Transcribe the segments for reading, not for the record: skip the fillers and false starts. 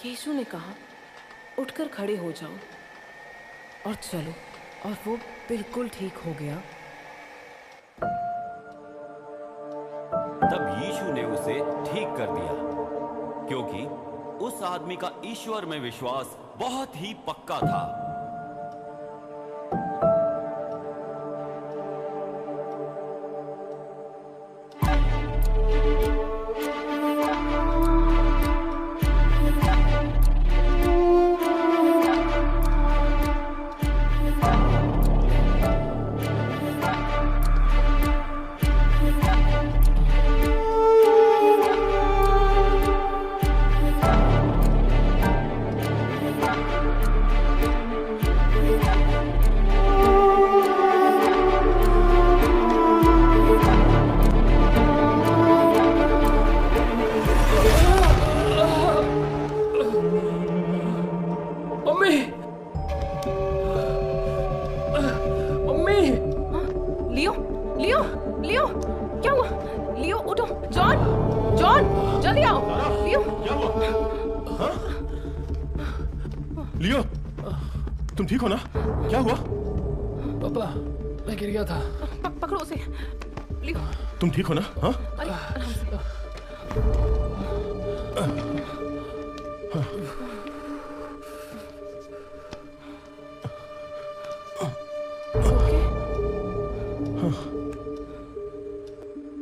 यीशु ने कहा, उठकर खड़े हो जाओ और चलो। और वो बिल्कुल ठीक हो गया। तब यीशु ने उसे ठीक कर दिया, क्योंकि उस आदमी का ईश्वर में विश्वास बहुत ही पक्का था। तुम ठीक हो ना? हाँ?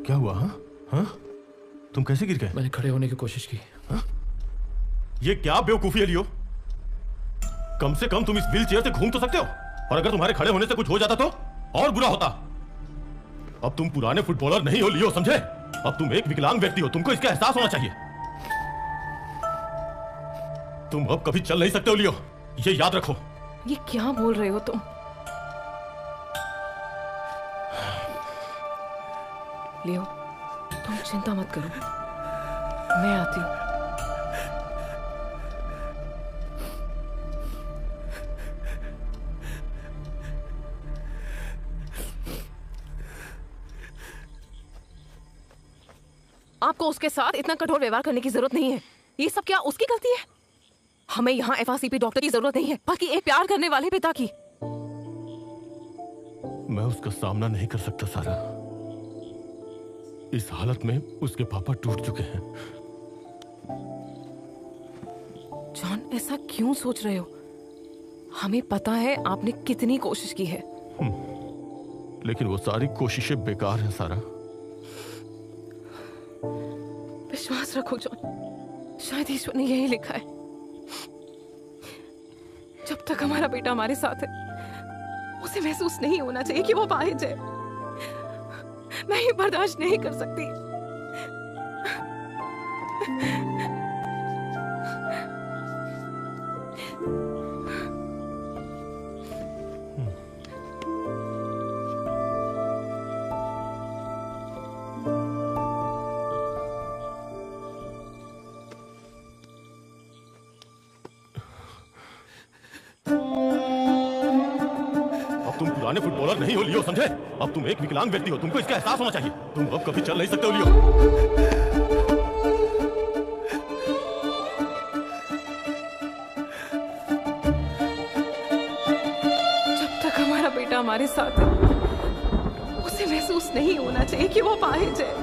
क्या हुआ? हाँ? तुम कैसे गिर गए? मैंने खड़े होने की कोशिश की। हाँ? ये क्या बेवकूफी है लियो? कम से कम तुम इस व्हील चेयर से घूम तो सकते हो, और अगर तुम्हारे खड़े होने से कुछ हो जाता तो और बुरा होता। अब तुम पुराने फुटबॉलर नहीं हो लियो, समझे? अब तुम एक विकलांग व्यक्ति हो, तुमको इसका एहसास होना चाहिए। तुम अब कभी चल नहीं सकते हो लियो, ये याद रखो। ये क्या बोल रहे हो तुम? लियो, तुम चिंता मत करो, मैं आती हूँ। आपको उसके साथ इतना कठोर व्यवहार करने की जरूरत नहीं है। ये सब क्या उसकी गलती है? हमें यहाँ एफआरसीपी डॉक्टर की जरूरत नहीं है, बल्कि एक प्यार करने वाले पिता की। मैं उसका सामना नहीं कर सकता सारा। इस हालत में उसके पापा टूट चुके हैं। जॉन, ऐसा क्यों सोच रहे हो? हमें पता है आपने कितनी कोशिश की है। लेकिन वो सारी कोशिशें बेकार हैं सारा। विश्वास रखो जॉन, शायद ईश्वर ने यही लिखा है। जब तक हमारा बेटा हमारे साथ है, उसे महसूस नहीं होना चाहिए कि वो अपाहिज है। मैं ये बर्दाश्त नहीं कर सकती। पुराने फुटबॉलर नहीं हो लियो, समझे? अब तुम एक विकलांग व्यक्ति हो, तुमको इसका एहसास होना चाहिए। तुम अब कभी चल नहीं सकते हो लियो। जब तक हमारा बेटा हमारे साथ है, उसे महसूस नहीं होना चाहिए कि वो अपाहिज है।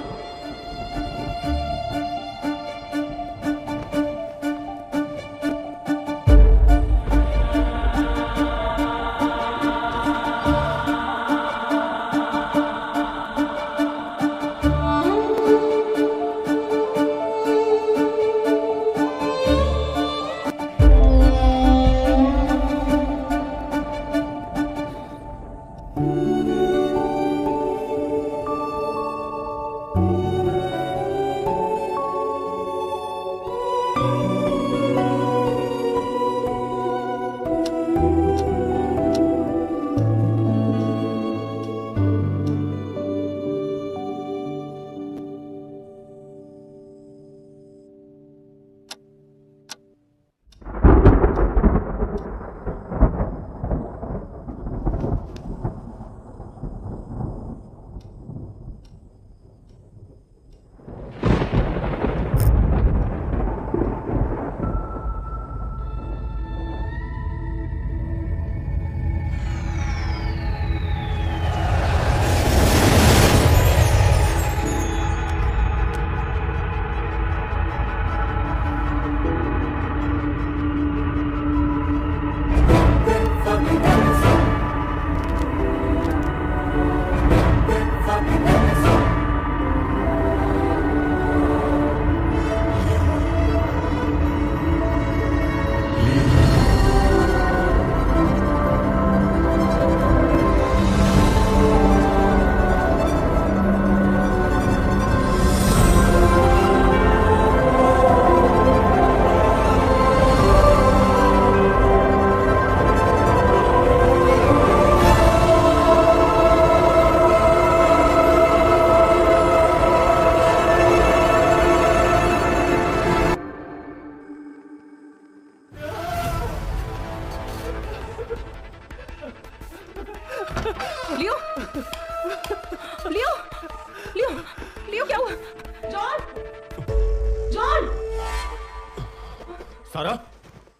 सारा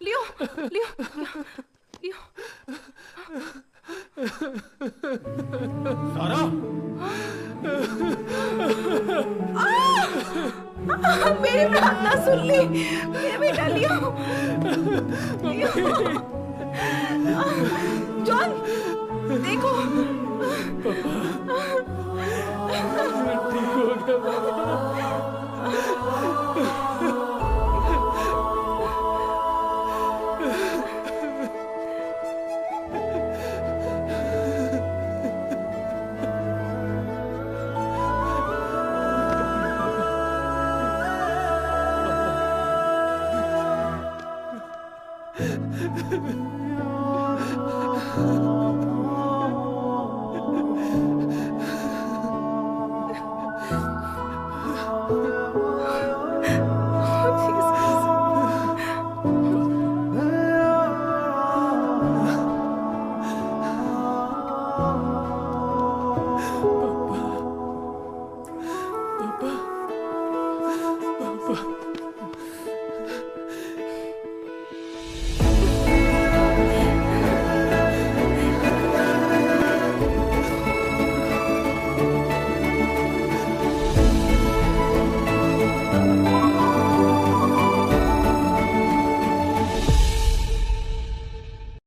लियो लियो लियो सारा मेरी प्रार्थना सुन ली मेरे बेटा लियो लियो जॉन देखो ठीक हो गया बाबा।